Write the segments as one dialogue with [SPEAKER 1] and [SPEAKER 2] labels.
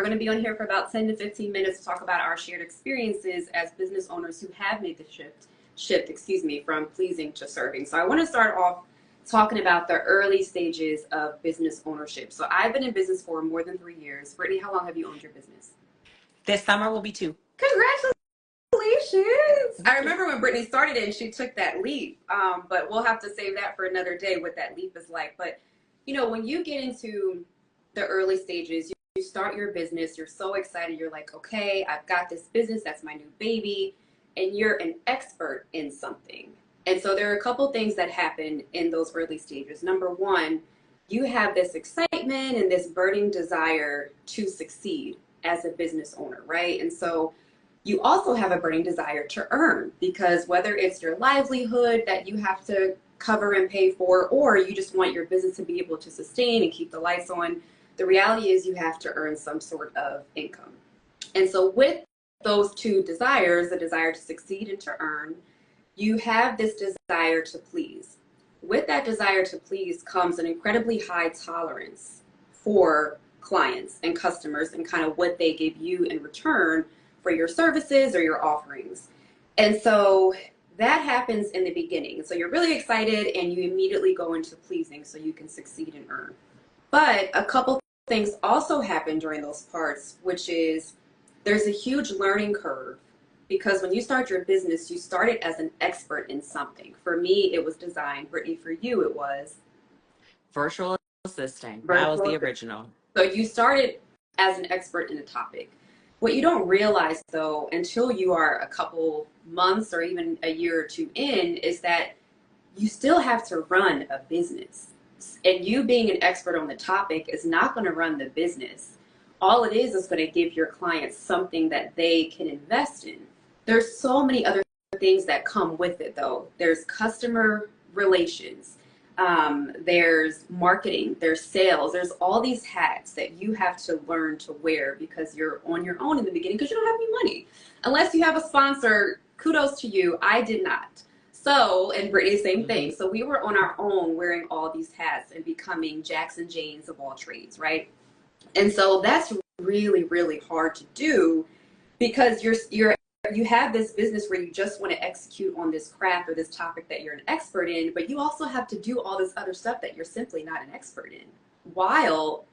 [SPEAKER 1] going to be on here for about 10 to 15 minutes to talk about our shared experiences as business owners who have made the shift, from pleasing to serving. So I want to start off talking about the early stages of business ownership. So I've been in business for more than 3 years. Brittany, how long have you owned your business?
[SPEAKER 2] This summer will be 2.
[SPEAKER 1] Congratulations. I remember when Brittany started it and she took that leap, but we'll have to save that for another day, what that leap is like. But, when you get into the early stages, you start your business, you're so excited. You're like, okay, I've got this business. That's my new baby. And you're an expert in something. And so there are a couple things that happen in those early stages. Number one, you have this excitement and this burning desire to succeed as a business owner, right? And so you also have a burning desire to earn, because whether it's your livelihood that you have to cover and pay for, or you just want your business to be able to sustain and keep the lights on, the reality is you have to earn some sort of income. And so with those two desires, the desire to succeed and to earn, you have this desire to please. With that desire to please comes an incredibly high tolerance for clients and customers and kind of what they give you in return for your services or your offerings. And so that happens in the beginning. So you're really excited and you immediately go into pleasing so you can succeed and earn. But a couple things also happen during those parts, which is there's a huge learning curve, because when you start your business, you started as an expert in something. For me, it was design. Brittany, for you, it was
[SPEAKER 2] virtual assisting. That was the original.
[SPEAKER 1] So you started as an expert in a topic. What you don't realize, though, until you are a couple months or even a year or two in, is that you still have to run a business. And you being an expert on the topic is not going to run the business. All it is going to give your clients something that they can invest in. There's so many other things that come with it, though. There's customer relations. There's marketing, there's sales, there's all these hats that you have to learn to wear because you're on your own in the beginning because you don't have any money. Unless you have a sponsor, kudos to you, I did not. So, and Brittany, same thing. So we were on our own wearing all these hats and becoming Jacks and Janes of all trades, right? And so that's really, really hard to do because you have this business where you just want to execute on this craft or this topic that you're an expert in, but you also have to do all this other stuff that you're simply not an expert in, while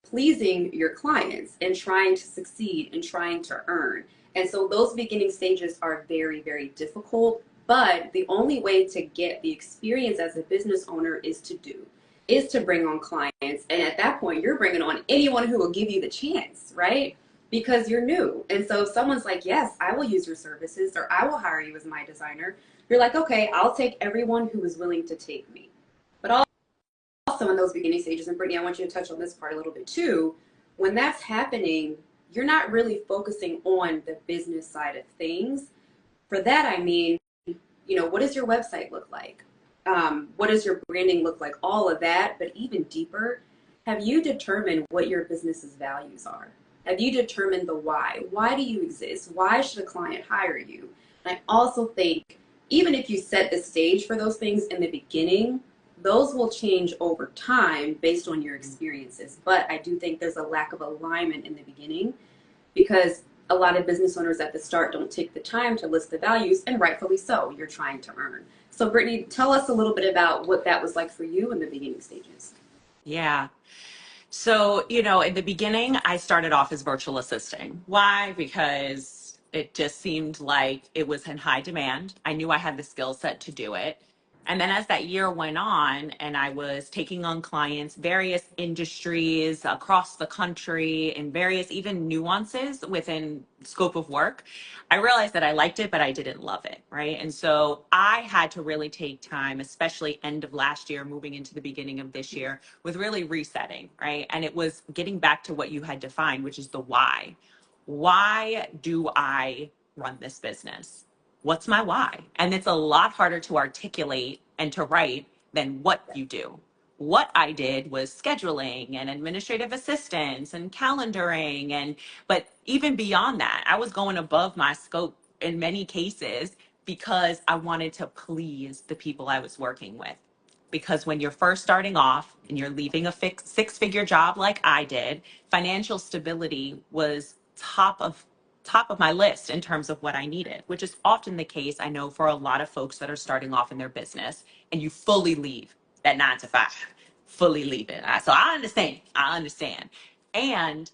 [SPEAKER 1] pleasing your clients and trying to succeed and trying to earn. And so those beginning stages are very, very difficult, but the only way to get the experience as a business owner is to bring on clients. And at that point, you're bringing on anyone who will give you the chance, right? Because you're new. And so if someone's like, yes, I will use your services, or I will hire you as my designer, you're like, okay, I'll take everyone who is willing to take me. But also in those beginning stages, and Brittany, I want you to touch on this part a little bit too, when that's happening, you're not really focusing on the business side of things. For that, I mean, what does your website look like? What does your branding look like? All of that, but even deeper, have you determined what your business's values are? Have you determined the why? Why do you exist? Why should a client hire you? And I also think even if you set the stage for those things in the beginning, those will change over time based on your experiences. But I do think there's a lack of alignment in the beginning because a lot of business owners at the start don't take the time to list the values, and rightfully so. You're trying to earn. So Brittany, tell us a little bit about what that was like for you in the beginning stages.
[SPEAKER 2] Yeah. So, in the beginning, I started off as virtual assisting. Why? Because it just seemed like it was in high demand. I knew I had the skill set to do it. And then as that year went on and I was taking on clients, various industries across the country and various even nuances within scope of work, I realized that I liked it, but I didn't love it, right? And so I had to really take time, especially end of last year, moving into the beginning of this year, with really resetting, right? And it was getting back to what you had defined, which is the why. Why do I run this business? What's my why? And it's a lot harder to articulate and to write than what you do. What I did was scheduling and administrative assistance and calendaring, but even beyond that, I was going above my scope in many cases because I wanted to please the people I was working with. because when you're first starting off and you're leaving a six-figure job like I did, financial stability was top of my list in terms of what I needed, which is often the case, I know, for a lot of folks that are starting off in their business, and you fully leave that 9 to 5, fully leave it. So I understand. I understand. And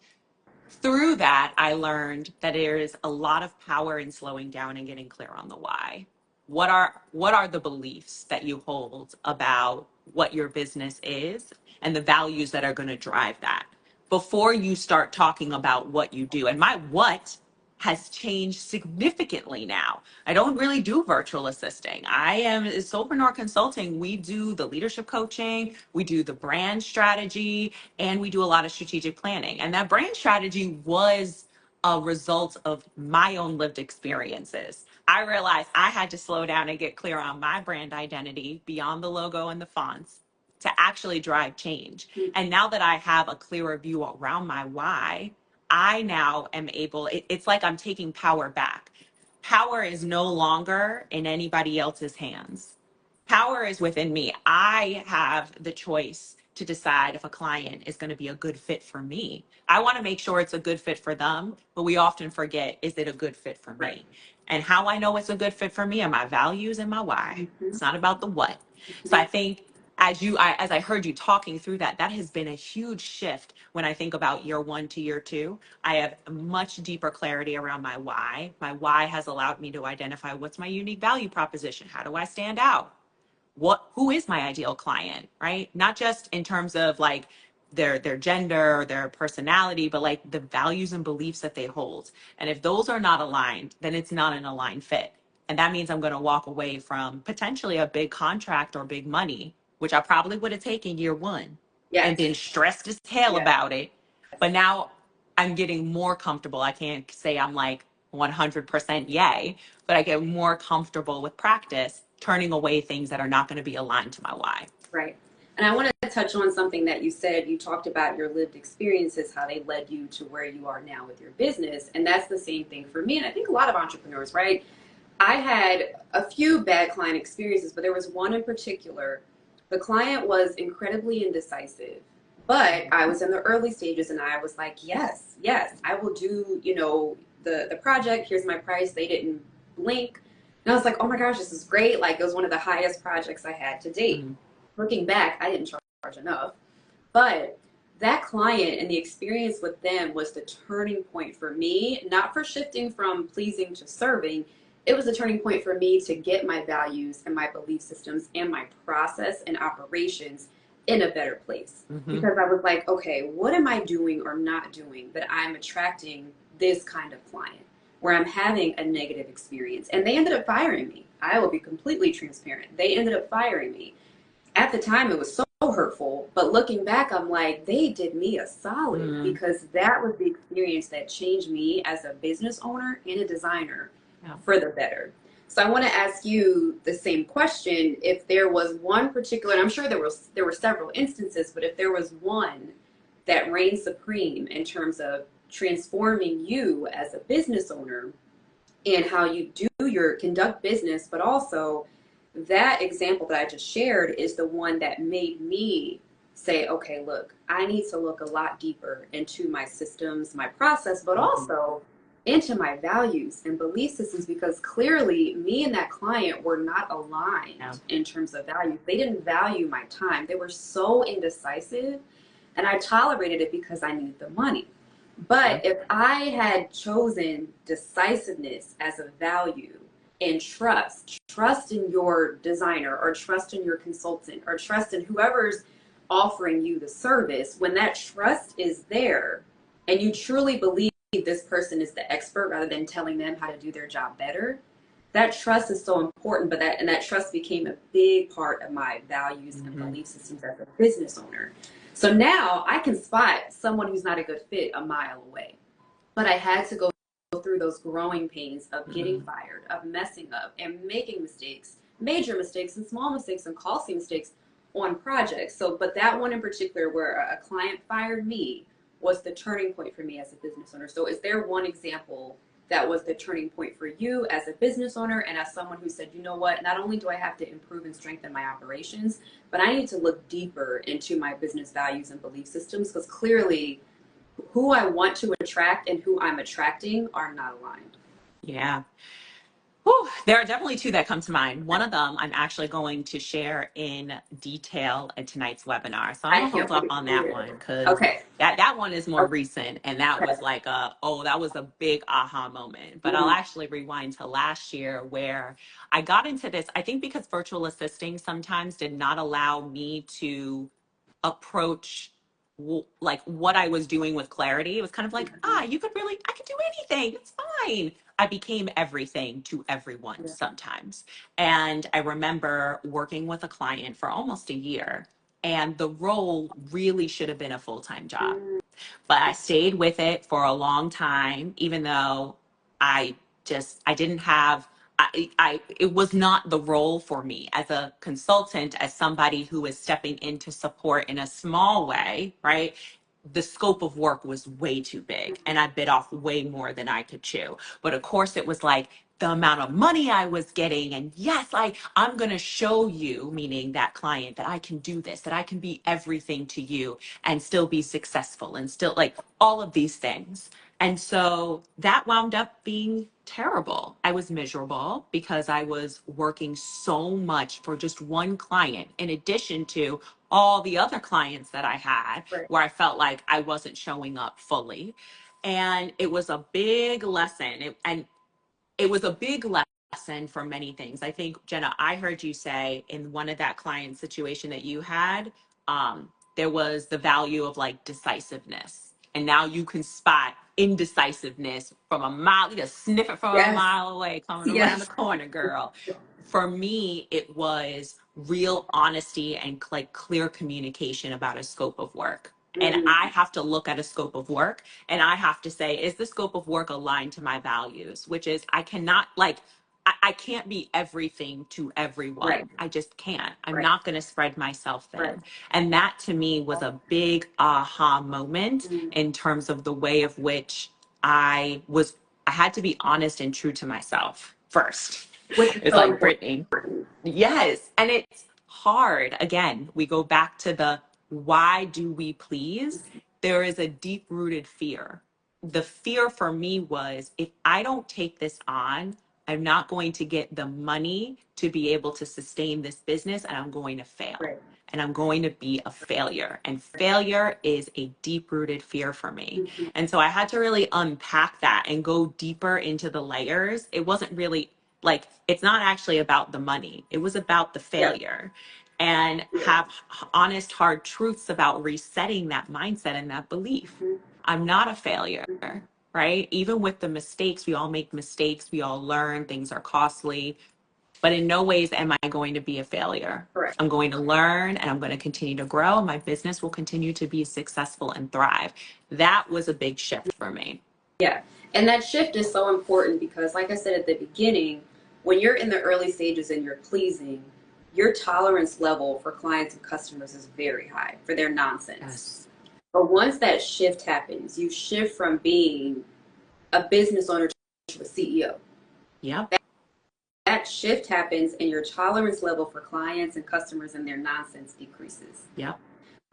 [SPEAKER 2] through that, I learned that there is a lot of power in slowing down and getting clear on the why. What are the beliefs that you hold about what your business is and the values that are going to drive that before you start talking about what you do? And my what has changed significantly now. I don't really do virtual assisting. I am Solpreneur Consulting. We do the leadership coaching, we do the brand strategy, and we do a lot of strategic planning. And that brand strategy was a result of my own lived experiences. I realized I had to slow down and get clear on my brand identity beyond the logo and the fonts to actually drive change. And now that I have a clearer view around my why, I now am able, it's like I'm taking power back. Power is no longer in anybody else's hands. Power is within me. I have the choice to decide if a client is going to be a good fit for me. I want to make sure it's a good fit for them, but we often forget, is it a good fit for me? And how I know it's a good fit for me are my values and my why. It's not about the what. So I think as I heard you talking through that, that has been a huge shift when I think about year 1 to year 2. I have much deeper clarity around my why. My why has allowed me to identify what's my unique value proposition. How do I stand out? Who is my ideal client, right? Not just in terms of like their gender or their personality, but like the values and beliefs that they hold. And if those are not aligned, then it's not an aligned fit. And that means I'm going to walk away from potentially a big contract or big money, which I probably would have taken year 1 and been stressed as hell about it. But now I'm getting more comfortable. I can't say I'm like 100% yay, but I get more comfortable with practice, turning away things that are not going to be aligned to my why.
[SPEAKER 1] Right. And I want to touch on something that you said. You talked about your lived experiences, how they led you to where you are now with your business. And that's the same thing for me. And I think a lot of entrepreneurs, right? I had a few bad client experiences, but there was one in particular. The client was incredibly indecisive, but I was in the early stages and I was like, yes, I will do, the project. Here's my price. They didn't blink. And I was like, oh my gosh, this is great. Like, it was one of the highest projects I had to date. Mm-hmm. Looking back, I didn't charge enough. But that client and the experience with them was the turning point for me, not for shifting from pleasing to serving. It was a turning point for me to get my values and my belief systems and my process and operations in a better place. Mm-hmm. Because I was like, okay, what am I doing or not doing that I'm attracting this kind of client where I'm having a negative experience? And they ended up firing me. I will be completely transparent. They ended up firing me. At the time, it was so hurtful, but looking back, I'm like, they did me a solid because that was the experience that changed me as a business owner and a designer for the better. So I want to ask you the same question. If there was one particular, and I'm sure there were several instances, but if there was one that reigned supreme in terms of transforming you as a business owner and how you conduct business, but also that example that I just shared is the one that made me say, okay, look, I need to look a lot deeper into my systems, my process, but also into my values and belief systems, because clearly me and that client were not aligned in terms of values. They didn't value my time. They were so indecisive, and I tolerated it because I needed the money. But if I had chosen decisiveness as a value and trust in your designer or trust in your consultant or trust in whoever's offering you the service, when that trust is there and you truly believe this person is the expert rather than telling them how to do their job better, that trust is so important. But that trust became a big part of my values and belief systems as a business owner. So now I can spot someone who's not a good fit a mile away. But I had to go through those growing pains of getting fired, of messing up and making mistakes, major mistakes and small mistakes and costly mistakes on projects. So, but that one in particular where a client fired me was the turning point for me as a business owner. So is there one example that was the turning point for you as a business owner and as someone who said, you know what, not only do I have to improve and strengthen my operations, but I need to look deeper into my business values and belief systems, because clearly who I want to attract and who I'm attracting are not aligned.
[SPEAKER 2] Yeah. Whew, there are definitely two that come to mind. One of them I'm actually going to share in detail in tonight's webinar. So I'm
[SPEAKER 1] I
[SPEAKER 2] gonna hold
[SPEAKER 1] can't
[SPEAKER 2] off
[SPEAKER 1] wait
[SPEAKER 2] on
[SPEAKER 1] to
[SPEAKER 2] that
[SPEAKER 1] hear
[SPEAKER 2] one
[SPEAKER 1] it.
[SPEAKER 2] because
[SPEAKER 1] Okay.
[SPEAKER 2] that one is more recent, and that
[SPEAKER 1] Okay.
[SPEAKER 2] was like that was a big aha moment. But I'll
[SPEAKER 1] Mhm.
[SPEAKER 2] actually rewind to last year where I got into this, I think because virtual assisting sometimes did not allow me to approach like what I was doing with clarity. It was kind of like, you could really, I could do anything. It's fine. I became everything to everyone
[SPEAKER 1] Yeah.
[SPEAKER 2] sometimes. And I remember working with a client for almost a year, and the role really should have been a full-time job.
[SPEAKER 1] Mm.
[SPEAKER 2] But I stayed with it for a long time, even though I I didn't have, it was not the role for me as a consultant, as somebody who is stepping in to support in a small way, right? The scope of work was way too big and I bit off way more than I could chew. But of course, it was like the amount of money I was getting. And yes, I'm going to show you, meaning that client, that I can do this, that I can be everything to you and still be successful and still like all of these things. And so that wound up being terrible. I was miserable because I was working so much for just one client, in addition to all the other clients that I had,
[SPEAKER 1] Right.
[SPEAKER 2] where I felt like I wasn't showing up fully. And it was a big lesson. It was a big lesson for many things. I think, Jenna, I heard you say in one of that client situation that you had, there was the value of like decisiveness. And now you can spot indecisiveness from a mile, you just sniff it from a
[SPEAKER 1] Yes.
[SPEAKER 2] mile away, coming around the
[SPEAKER 1] Yes.
[SPEAKER 2] corner, girl. For me, it was real honesty and like clear communication about a scope of work. And
[SPEAKER 1] Mm.
[SPEAKER 2] I have to look at a scope of work and I have to say, is the scope of work aligned to my values? Which is, I cannot like, I can't be everything to
[SPEAKER 1] Right.
[SPEAKER 2] everyone. I just can't. I'm
[SPEAKER 1] Right.
[SPEAKER 2] not going to spread myself
[SPEAKER 1] Right.
[SPEAKER 2] thin. And that to me was a big aha moment
[SPEAKER 1] Mm.
[SPEAKER 2] in terms of the way of which I had to be honest and true to myself first.
[SPEAKER 1] Which is
[SPEAKER 2] It's
[SPEAKER 1] so
[SPEAKER 2] like,
[SPEAKER 1] important.
[SPEAKER 2] Brittany, yes. And it's hard. Again, we go back to the why do we please? There is a deep rooted fear. The fear for me was, if I don't take this on, I'm not going to get the money to be able to sustain this business and I'm going to fail.
[SPEAKER 1] Right.
[SPEAKER 2] And I'm going to be a failure. And failure is a deep rooted fear for me.
[SPEAKER 1] Mhm.
[SPEAKER 2] And so I had to really unpack that and go deeper into the layers. It wasn't really like, it's not actually about the money, it was about the
[SPEAKER 1] Yeah.
[SPEAKER 2] failure. And
[SPEAKER 1] Yeah.
[SPEAKER 2] have honest, hard truths about resetting that mindset and that belief.
[SPEAKER 1] Mhm.
[SPEAKER 2] I'm not a failure,
[SPEAKER 1] Mhm.
[SPEAKER 2] right? Even with the mistakes, we all make mistakes, we all learn, things are costly, but in no ways am I going to be a failure.
[SPEAKER 1] Correct.
[SPEAKER 2] I'm going to learn and I'm going to continue to grow. My business will continue to be successful and thrive. That was a big shift for me.
[SPEAKER 1] Yeah. And that shift is so important because, like I said at the beginning, when you're in the early stages and you're pleasing, your tolerance level for clients and customers is very high for their nonsense.
[SPEAKER 2] Yes.
[SPEAKER 1] But once that shift happens, you shift from being a business owner to a CEO.
[SPEAKER 2] Yep.
[SPEAKER 1] That shift happens and your tolerance level for clients and customers and their nonsense decreases.
[SPEAKER 2] Yep.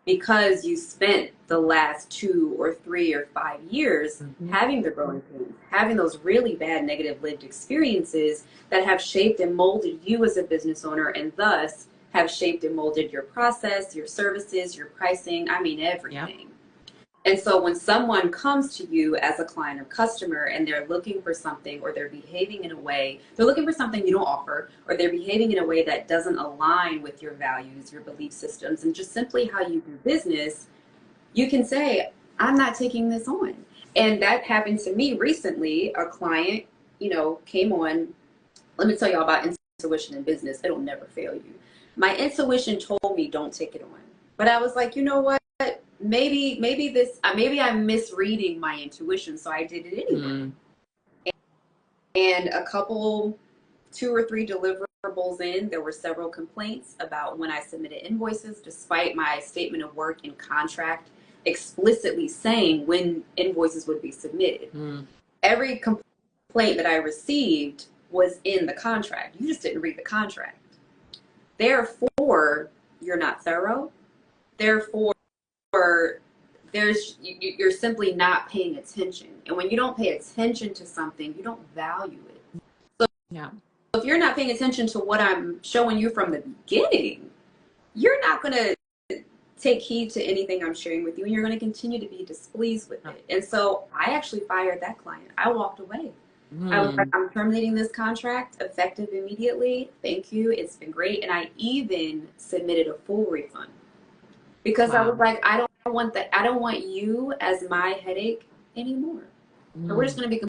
[SPEAKER 1] Because you spent the last 2 or 3 or 5 years
[SPEAKER 2] Mhm.
[SPEAKER 1] having the growing pains, having those really bad negative lived experiences that have shaped and molded you as a business owner, and thus have shaped and molded your process, your services, your pricing, I mean,
[SPEAKER 2] Yep.
[SPEAKER 1] everything. And so when someone comes to you as a client or customer and they're looking for something, or they're behaving in a way, they're looking for something you don't offer, or they're behaving in a way that doesn't align with your values, your belief systems, and just simply how you do business, you can say, I'm not taking this on. And that happened to me recently. A client, came on. Let me tell y'all about intuition in business. It'll never fail you. My intuition told me don't take it on. But I was like, you know what? Maybe I'm misreading my intuition, so I did it anyway.
[SPEAKER 2] Mm.
[SPEAKER 1] And a couple, 2 or 3 deliverables in, there were several complaints about when I submitted invoices, despite my statement of work and contract explicitly saying when invoices would be submitted.
[SPEAKER 2] Mm.
[SPEAKER 1] Every complaint that I received was in the contract. You just didn't read the contract. Therefore, you're not thorough. Therefore, you're simply not paying attention. And when you don't pay attention to something, you don't value it. So
[SPEAKER 2] Yeah.
[SPEAKER 1] if you're not paying attention to what I'm showing you from the beginning, you're not going to take heed to anything I'm sharing with you, and you're going to continue to be displeased with it. And so I actually fired that client. I walked away. I was like, I'm terminating this contract effective immediately. Thank you. It's been great. And I even submitted a full refund because I was like, I don't want that. I don't want you as my headache anymore. So we're just going to be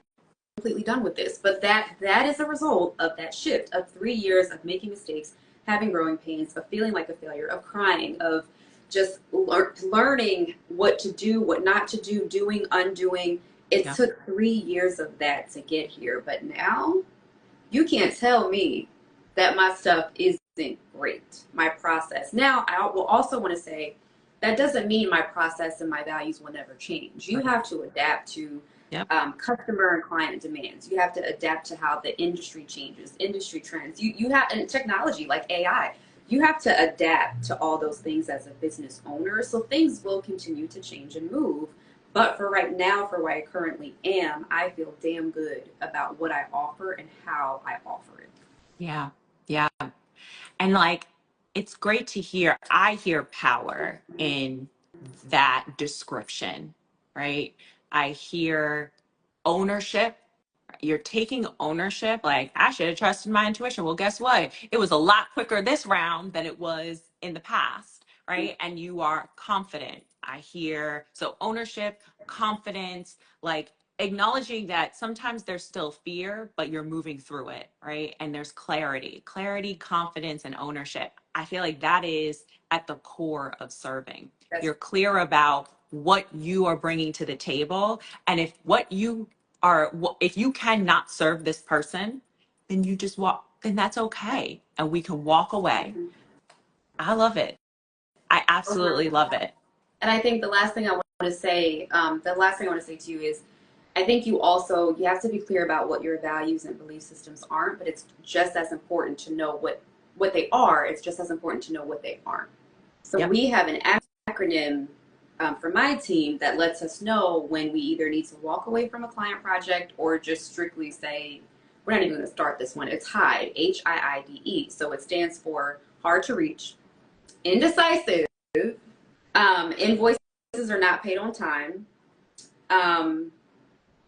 [SPEAKER 1] completely done with this. But that is a result of that shift of 3 years of making mistakes, having growing pains, of feeling like a failure, of crying, of just learning what to do, what not to do, doing, undoing. It took 3 years of that to get here. But now you can't tell me that my stuff isn't great, my process. Now, I will also want to say that doesn't mean my process and my values will never change. You have to adapt to customer and client demands. You have to adapt to how the industry changes, industry trends. You have, and technology like AI. You have to adapt to all those things as a business owner. So things will continue to change and move. But for right now, for where I currently am, I feel damn good about what I offer and how I offer it.
[SPEAKER 2] Yeah. Yeah. And like, it's great to hear. I hear power in that description, right? I hear ownership. You're taking ownership. Like, I should have trusted my intuition. Well, guess what? It was a lot quicker this round than it was in the past, right? And you are confident. I hear so ownership, confidence, like acknowledging that sometimes there's still fear, but you're moving through it, right? And there's clarity, confidence, and ownership. I feel like that is at the core of serving. You're clear about what you are bringing to the table. And if you cannot serve this person, then you just walk, then that's okay. And we can walk away. I love it. I absolutely love it.
[SPEAKER 1] And I think the last thing I want to say to you is, I think you have to be clear about what your values and belief systems aren't, but it's just as important to know what they are. It's just as important to know what they aren't. So we have an acronym for my team that lets us know when we either need to walk away from a client project or just strictly say, we're not even going to start this one. It's HIDE, HIIDE. So it stands for hard to reach, indecisive, invoices are not paid on time,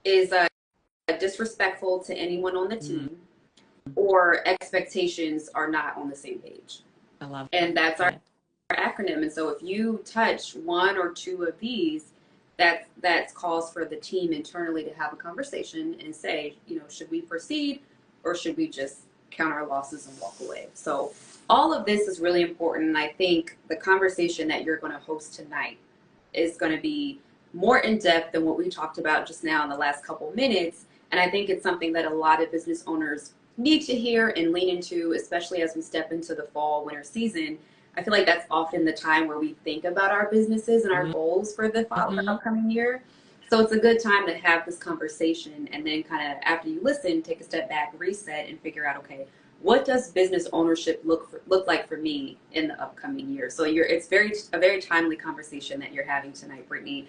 [SPEAKER 1] is disrespectful to anyone on the team, or expectations are not on the same page.
[SPEAKER 2] I love
[SPEAKER 1] and
[SPEAKER 2] it.
[SPEAKER 1] that's our acronym. And so if you touch one or two of these, that calls for the team internally to have a conversation and say, should we proceed or should we just count our losses and walk away? So all of this is really important. And I think the conversation that you're going to host tonight is going to be more in depth than what we talked about just now in the last couple minutes. And I think it's something that a lot of business owners need to hear and lean into, especially as we step into the fall, winter season. I feel like that's often the time where we think about our businesses and our goals for the upcoming year. So it's a good time to have this conversation, and then kind of after you listen, take a step back, reset, and figure out, okay, what does business ownership look like for me in the upcoming year? So it's a very timely conversation that you're having tonight, Brittany.